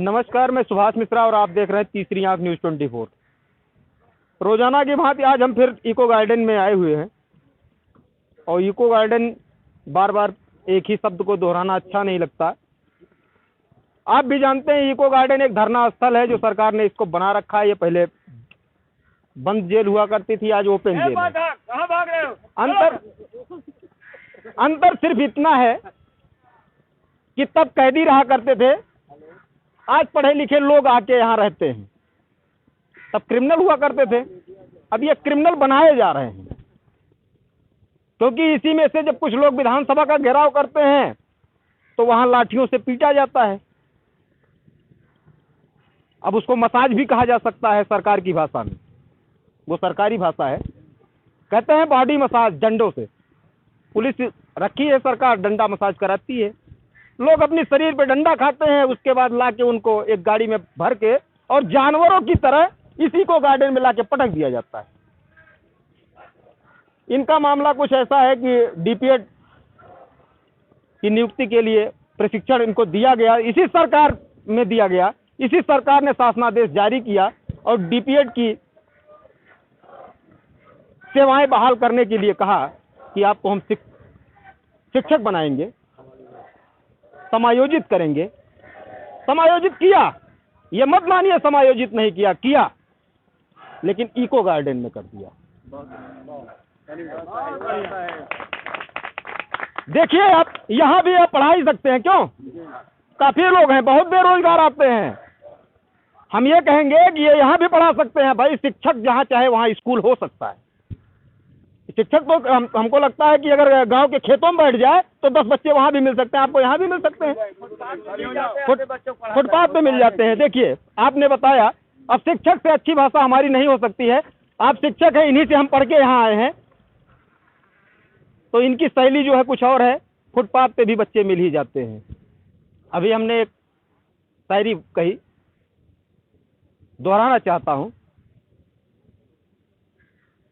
नमस्कार, मैं सुभाष मिश्रा और आप देख रहे हैं तीसरी आंख न्यूज़ 24। रोजाना की भांति आज हम फिर इको गार्डन में आए हुए हैं और इको गार्डन बार बार एक ही शब्द को दोहराना अच्छा नहीं लगता। आप भी जानते हैं इको गार्डन एक धरना स्थल है जो सरकार ने इसको बना रखा है। ये पहले बंद जेल हुआ करती थी, आज ओपन जेल है। कहाँ भाग रहे हो? अंतर सिर्फ इतना है कि तब कैदी रहा करते थे, आज पढ़े लिखे लोग आके यहाँ रहते हैं। तब क्रिमिनल हुआ करते थे, अब ये क्रिमिनल बनाए जा रहे हैं, क्योंकि इसी में से जब कुछ लोग विधानसभा का घेराव करते हैं तो वहां लाठियों से पीटा जाता है। अब उसको मसाज भी कहा जा सकता है सरकार की भाषा में, वो सरकारी भाषा है। कहते हैं बॉडी मसाज डंडों से। पुलिस रखी है सरकार, डंडा मसाज कराती है। लोग अपने शरीर पे डंडा खाते हैं, उसके बाद लाके उनको एक गाड़ी में भर के और जानवरों की तरह इसी को गार्डन में लाके पटक दिया जाता है। इनका मामला कुछ ऐसा है कि डीपीएड की नियुक्ति के लिए प्रशिक्षण इनको दिया गया, इसी सरकार में दिया गया। इसी सरकार ने शासनादेश जारी किया और डीपीएड की सेवाएं बहाल करने के लिए कहा कि आपको हम शिक्षक बनाएंगे, समायोजित करेंगे। समायोजित किया, ये मत मानिए समायोजित नहीं किया, किया, लेकिन इको गार्डन में कर दिया। देखिए आप यहाँ भी आप पढ़ा ही सकते हैं, क्यों? काफी लोग हैं, बहुत बेरोजगार आते हैं। हम ये कहेंगे कि ये यहाँ भी पढ़ा सकते हैं। भाई शिक्षक जहाँ चाहे वहाँ स्कूल हो सकता है। शिक्षक तो हमको लगता है कि अगर गांव के खेतों में बैठ जाए तो 10 बच्चे वहाँ भी मिल सकते हैं, आपको यहाँ भी मिल सकते हैं, फुटपाथ पे मिल जाते हैं। देखिए आपने बताया, अब शिक्षक से अच्छी भाषा हमारी नहीं हो सकती है। आप शिक्षक हैं, इन्हीं से हम पढ़ के यहाँ आए हैं, तो इनकी शैली जो है कुछ और है। फुटपाथ पे भी बच्चे मिल ही जाते हैं। अभी हमने एक शायरी कही, दोहराना चाहता हूँ।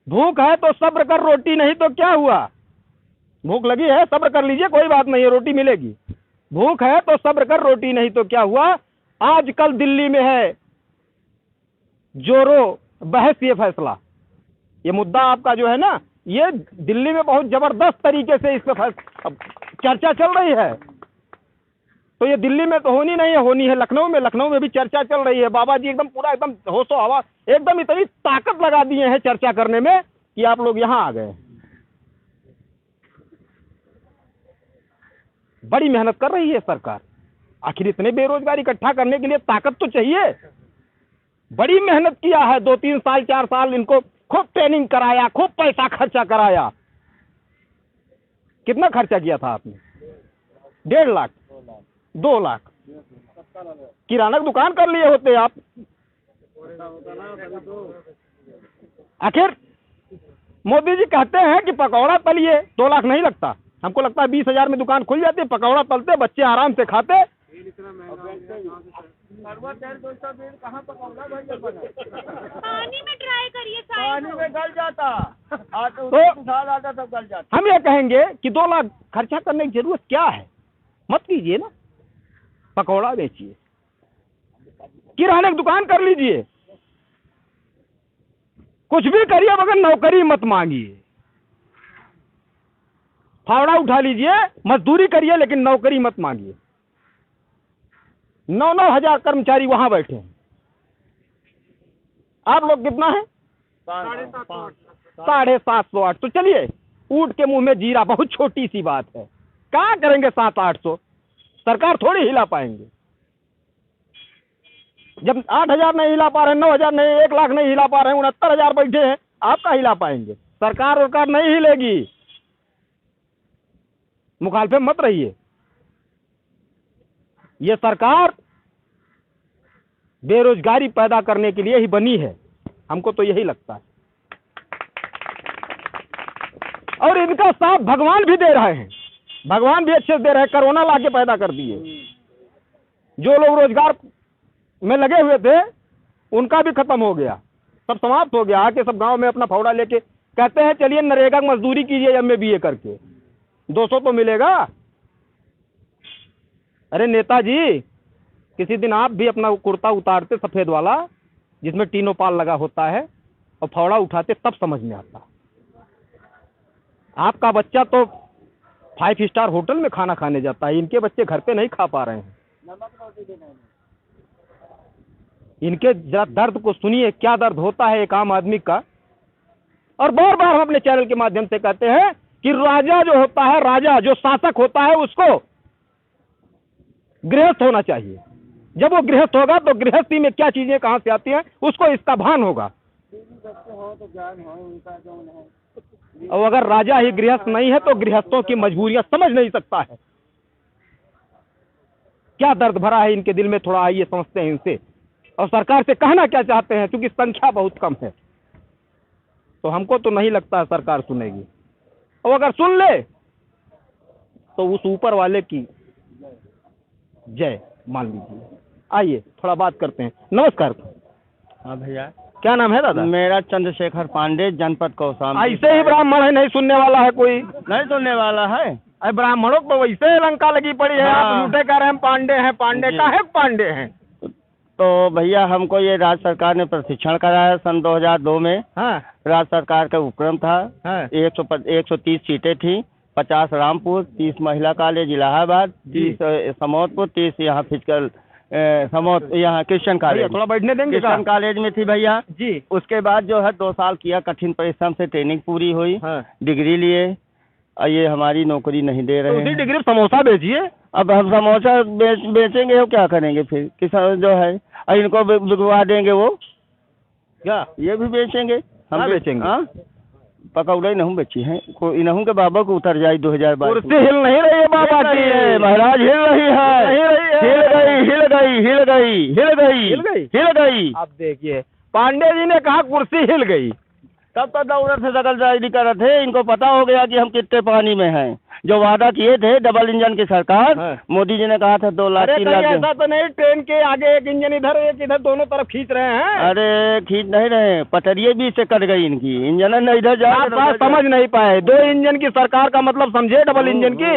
भूख है तो सब्र कर, रोटी नहीं तो क्या हुआ। भूख लगी है, सब्र कर लीजिए, कोई बात नहीं है, रोटी मिलेगी। भूख है तो सब्र कर, रोटी नहीं तो क्या हुआ। आजकल दिल्ली में है जोरो बहस ये फैसला। ये मुद्दा आपका जो है ना, ये दिल्ली में बहुत जबरदस्त तरीके से इस पे चर्चा चल रही है। तो ये दिल्ली में तो होनी नहीं है, होनी है लखनऊ में। लखनऊ में भी चर्चा चल रही है। बाबा जी एकदम पूरा एकदम होशो हवा, एकदम इतनी ताकत लगा दिए हैं चर्चा करने में कि आप लोग यहाँ आ गए। बड़ी मेहनत कर रही है सरकार। आखिर इतने बेरोजगार इकट्ठा करने के लिए ताकत तो चाहिए। बड़ी मेहनत किया है, 2-3 साल 4 साल इनको खूब ट्रेनिंग कराया, खूब पैसा खर्चा कराया। कितना खर्चा किया था आपने? 1.5 लाख, 2 लाख। किराना की दुकान कर लिए होते आप। आखिर मोदी जी कहते हैं कि पकौड़ा तलिए, 2 लाख नहीं लगता। हमको लगता है 20,000 में दुकान खुल जाती, पकौड़ा तलते, बच्चे आराम से खाते। पानी में ट्राई करिए, पानी में गल जाता। तो गल जाता। हम ये कहेंगे कि 2 लाख खर्चा करने की जरूरत क्या है? मत कीजिए ना, पकौड़ा बेचिए, किराने की दुकान कर लीजिए, कुछ भी करिए, मगर नौकरी मत मांगिए। फावड़ा उठा लीजिए, मजदूरी करिए, लेकिन नौकरी मत मांगिए। 9-9 हजार कर्मचारी वहां बैठे हैं। आप लोग कितना है? 750-800। तो चलिए, ऊंट के मुंह में जीरा, बहुत छोटी सी बात है। क्या करेंगे 700-800? सरकार थोड़ी हिला पाएंगे। जब 8,000 नहीं हिला पा रहे, 9,000 नहीं, 1 लाख नहीं हिला पा रहे, 69,000 बैठे हैं, आप क्या हिला पाएंगे? सरकार नहीं हिलेगी। मुखालफे मत रहिए। ये सरकार बेरोजगारी पैदा करने के लिए ही बनी है, हमको तो यही लगता है। और इनका साथ भगवान भी दे रहे हैं, भगवान भी अच्छे से दे रहे हैं। कोरोना लाके पैदा कर दिए। जो लोग रोजगार में लगे हुए थे उनका भी खत्म हो गया, सब समाप्त हो गया। आके सब गांव में अपना फावड़ा लेके कहते हैं चलिए नरेगा की मजदूरी कीजिए एमए बीए करके, 200 तो मिलेगा। अरे नेताजी, किसी दिन आप भी अपना कुर्ता उतारते सफ़ेद वाला जिसमें टीनो पाल लगा होता है और फावड़ा उठाते, तब समझ में आता। आपका बच्चा तो 5 स्टार होटल में खाना खाने जाता है, इनके बच्चे घर पे नहीं खा पा रहे हैं। इनके जरा दर्द को सुनिए, क्या दर्द होता है एक आम आदमी का। और बार बार हम अपने चैनल के माध्यम से कहते हैं कि राजा जो होता है, राजा जो शासक होता है, उसको गृहस्थ होना चाहिए। जब वो गृहस्थ होगा तो गृहस्थी में क्या चीजें कहां से आती हैं उसको इसका भान होगा। और अगर राजा ही गृहस्थ नहीं है तो गृहस्थों की मजबूरियां समझ नहीं सकता है। क्या दर्द भरा है इनके दिल में, थोड़ा आइए समझते हैं इनसे। और सरकार से कहना क्या चाहते हैं, क्योंकि संख्या बहुत कम है तो हमको तो नहीं लगता है सरकार सुनेगी। और अगर सुन ले तो उस ऊपर वाले की जय मान लीजिए। आइए थोड़ा बात करते हैं। नमस्कार। हाँ भैया, क्या नाम है दादा? मेरा चंद्रशेखर पांडे, जनपद कौशाम्बी। ऐसे ही ब्राह्मण है, नहीं सुनने वाला है कोई? नहीं सुनने वाला है। अरे ब्राह्मणों को वैसे ही लंका लगी पड़ी है। हाँ। आप झूठे कह रहे हैं पांडे हैं, पांडे जी। का है पांडे हैं। तो भैया हमको ये राज्य सरकार ने प्रशिक्षण कराया सन 2002 में। हाँ राज्य सरकार का उपक्रम था। हाँ 130 सीटें थी, 50 रामपुर, 30 महिला कॉलेज इलाहाबाद, 30 समौतपुर, 30 यहाँ फिजिकल यहाँ क्रिश्चियन भैया कॉलेज, थोड़ा बैठने देंगे क्रिश्चियन क्या? कॉलेज में थी भैया। जी। उसके बाद जो है 2 साल किया, कठिन परिश्रम से ट्रेनिंग पूरी हुई, हाँ। डिग्री लिए, और ये हमारी नौकरी नहीं दे तो रहे उसी हैं। डिग्री में समोसा बेचिए। अब हम समोसा बेचेंगे, वो क्या करेंगे फिर? किसान जो है और इनको बिकवा देंगे, वो क्या ये भी बेचेंगे। क्या बेचेंगे? हाँ, पकौड़े इनहू बेची हैं, इनहू के बाबा को उतर जाए 2022। कुर्सी हिल नहीं रही है बाबा की। महाराज हिल रही है, नहीं रही है। हिल गई, हिल गई, हिल गई, हिल गई, हिल गई? हिल गई। आप देखिए, पांडे जी ने कहा कुर्सी हिल गई। तब तो दौलत से दखल जारी कर रहे थे। इनको पता हो गया कि हम कितने पानी में हैं। जो वादा किए थे डबल इंजन की सरकार, हाँ। मोदी जी ने कहा था 2 लाख अरे 3 कहीं लाख। ऐसा तो नहीं ट्रेन के आगे एक इंजन इधर एक इधर दोनों तरफ खींच रहे हैं? अरे खींच नहीं रहे, पटरिये बीच से कट गई इनकी, इंजन न इधर जा आप बात समझ नहीं पाए। 2 इंजन की सरकार का मतलब समझे, डबल इंजन की।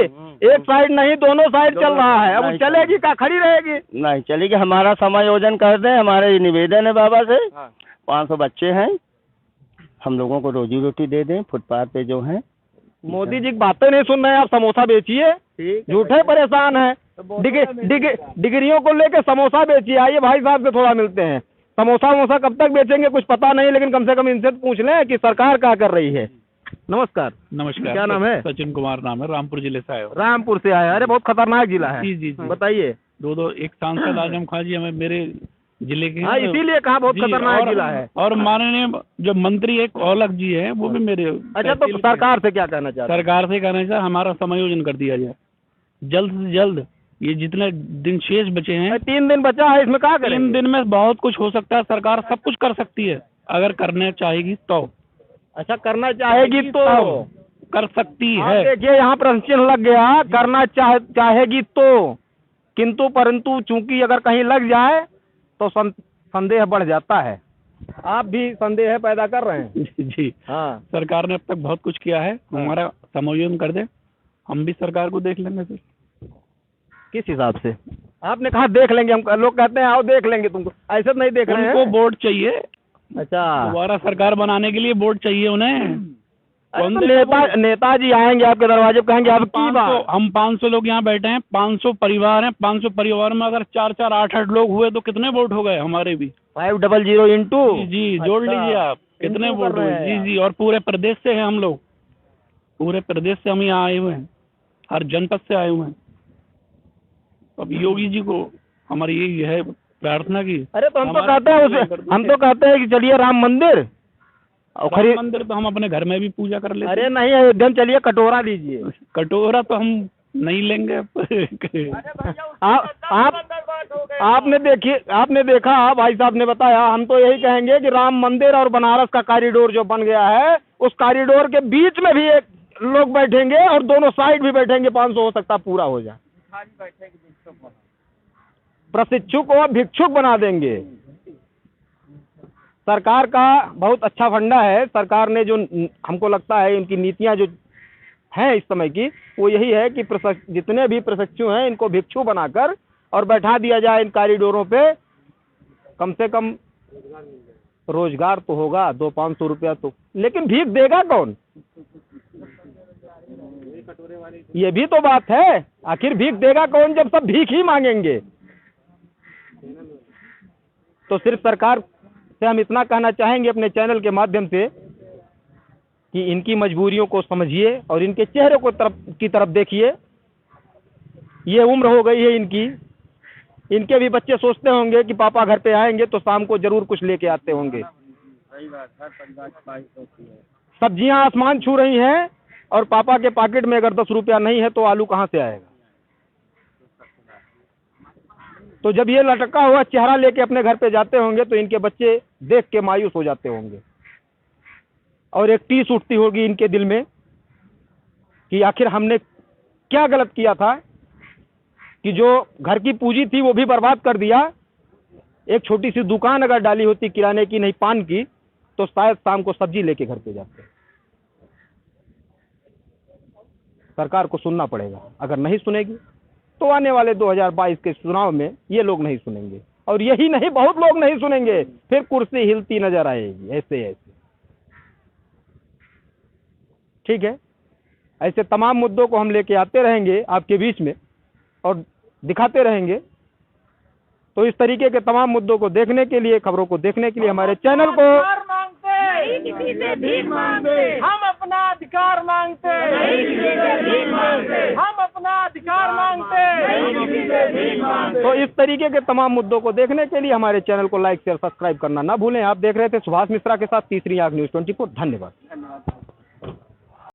एक साइड नहीं, दोनों साइड चल रहा है। अब वो नहीं चलेगी क्या, खड़ी रहेगी? नहीं चलेगी। हमारा समायोजन कर दें, हमारा ये निवेदन है बाबा से। 500 बच्चे हैं, हम लोगों को रोजी रोटी दे दें। फुटपाथ पे जो हैं, मोदी जी की बातें नहीं सुन रहे हैं, आप समोसा बेचिए। झूठे परेशान है। डिग्रियों को लेके समोसा बेचिए। आइए भाई साहब से थोड़ा मिलते हैं। समोसा वमोसा कब तक बेचेंगे कुछ पता नहीं, लेकिन कम से कम इनसे पूछ लें कि सरकार क्या कर रही है। नमस्कार। नमस्कार। क्या नाम है? सचिन कुमार नाम है, रामपुर जिले से आए हो। रामपुर से आए? अरे बहुत खतरनाक जिला है। जी जी जी। बताइए। दो एक सांसद आजम खां जी हमें मेरे जिले के हैं। हाँ, इसीलिए कहा बहुत जी, खतरनाक और- जिला है। और माननीय जो मंत्री एक औलख जी है वो भी मेरे। अच्छा, तो सरकार से क्या कहना चाहते हैं? सरकार से कहना चाहिए हमारा समायोजन कर दिया जाए जल्द से जल्द। ये जितने दिन शेष बचे हैं, 3 दिन बचा है, इसमें क्या 3 करेंगे? दिन में बहुत कुछ हो सकता है। सरकार सब कुछ कर सकती है अगर करने चाहेगी तो। अच्छा, करना चाहेगी तो कर सकती हाँ, है। देखिए यहाँ प्रश्न चिन्ह लग गया। करना चाहेगी तो, किंतु परंतु चूंकि अगर कहीं लग जाए तो संदेह बढ़ जाता है। आप भी संदेह पैदा कर रहे हैं। जी, हाँ, सरकार ने अब तक बहुत कुछ किया है। हमारा समायोजन कर दे, हम भी सरकार को देख लेंगे। फिर किस हिसाब से? आपने कहा देख लेंगे, हम लोग कहते हैं आओ देख लेंगे तुमको, ऐसे तो नहीं देख रहे उनको हैं। वोट चाहिए, अच्छा, दोबारा सरकार बनाने के लिए वोट चाहिए उन्हें। अरे तो नेताजी आएंगे आपके दरवाजे पे, कहेंगे अब की बात। हम 500 लोग यहाँ बैठे हैं, 500 परिवार हैं। 500 परिवार में अगर 4-4, 8-8 लोग हुए तो कितने वोट हो गए हमारे भी? 500 इंटू। जी, जोड़ लीजिए आप कितने इंटू वोट कर रहे हुए। हैं जी जी, और पूरे प्रदेश से हैं हम लोग। पूरे प्रदेश से हम यहाँ आए हुए हैं, हर जनपद से आए हुए हैं। अब योगी जी को हमारी यही है प्रार्थना की। अरे तो हम तो हमारा कहते हैं उसे, हम तो कहते हैं कि चलिए राम मंदिर और राम मंदिर तो हम अपने घर में भी पूजा कर लेते हैं। अरे नहीं, अयोध्या में चलिए कटोरा लीजिए। कटोरा तो हम नहीं लेंगे। आपने देखा, भाई साहब ने बताया। हम तो यही कहेंगे कि राम मंदिर और बनारस का कॉरिडोर जो बन गया है, उस कॉरिडोर के बीच में भी एक लोग बैठेंगे और दोनों साइड भी बैठेंगे। 500 हो सकता पूरा हो जाए। प्रशिक्षु को भिक्षुक बना देंगे। सरकार का बहुत अच्छा फंडा है। सरकार ने जो, हमको लगता है इनकी नीतियां जो हैं इस समय की, वो यही है कि जितने भी प्रशिक्षु हैं इनको भिक्षु बनाकर और बैठा दिया जाए इन कॉरिडोरों पे, कम से कम रोजगार तो होगा 200-500 रुपया तो। लेकिन भीख देगा कौन? ये भी तो बात है, आखिर भीख देगा कौन जब सब भीख ही मांगेंगे। तो सिर्फ सरकार से हम इतना कहना चाहेंगे अपने चैनल के माध्यम से कि इनकी मजबूरियों को समझिए और इनके चेहरे को की तरफ देखिए। ये उम्र हो गई है इनकी, इनके भी बच्चे सोचते होंगे कि पापा घर पे आएंगे तो शाम को जरूर कुछ लेके आते होंगे। सब्जियां आसमान छू रही हैं और पापा के पॉकेट में अगर 10 रुपया नहीं है तो आलू कहाँ से आएगा? तो जब ये लटका हुआ चेहरा लेके अपने घर पे जाते होंगे तो इनके बच्चे देख के मायूस हो जाते होंगे और एक टीस उठती होगी इनके दिल में कि आखिर हमने क्या गलत किया था कि जो घर की पूंजी थी वो भी बर्बाद कर दिया। एक छोटी सी दुकान अगर डाली होती किराने की, नहीं पान की, तो शायद शाम को सब्जी लेके घर पे जाते। सरकार को सुनना पड़ेगा, अगर नहीं सुनेगी तो आने वाले 2022 के चुनाव में ये लोग नहीं सुनेंगे, और यही नहीं बहुत लोग नहीं सुनेंगे, फिर कुर्सी हिलती नजर आएगी ऐसे ऐसे। ठीक है, ऐसे तमाम मुद्दों को हम लेके आते रहेंगे आपके बीच में और दिखाते रहेंगे। तो इस तरीके के तमाम मुद्दों को देखने के लिए, खबरों को देखने के लिए हमारे चैनल को किसी से भीख मांगते, हम अपना अधिकार मांगते, हम अपना अधिकार मांगते। तो इस तरीके के तमाम मुद्दों को देखने के लिए हमारे चैनल को लाइक शेयर सब्सक्राइब करना ना भूलें। आप देख रहे थे सुभाष मिश्रा के साथ तीसरी आंख न्यूज़ 24। धन्यवाद।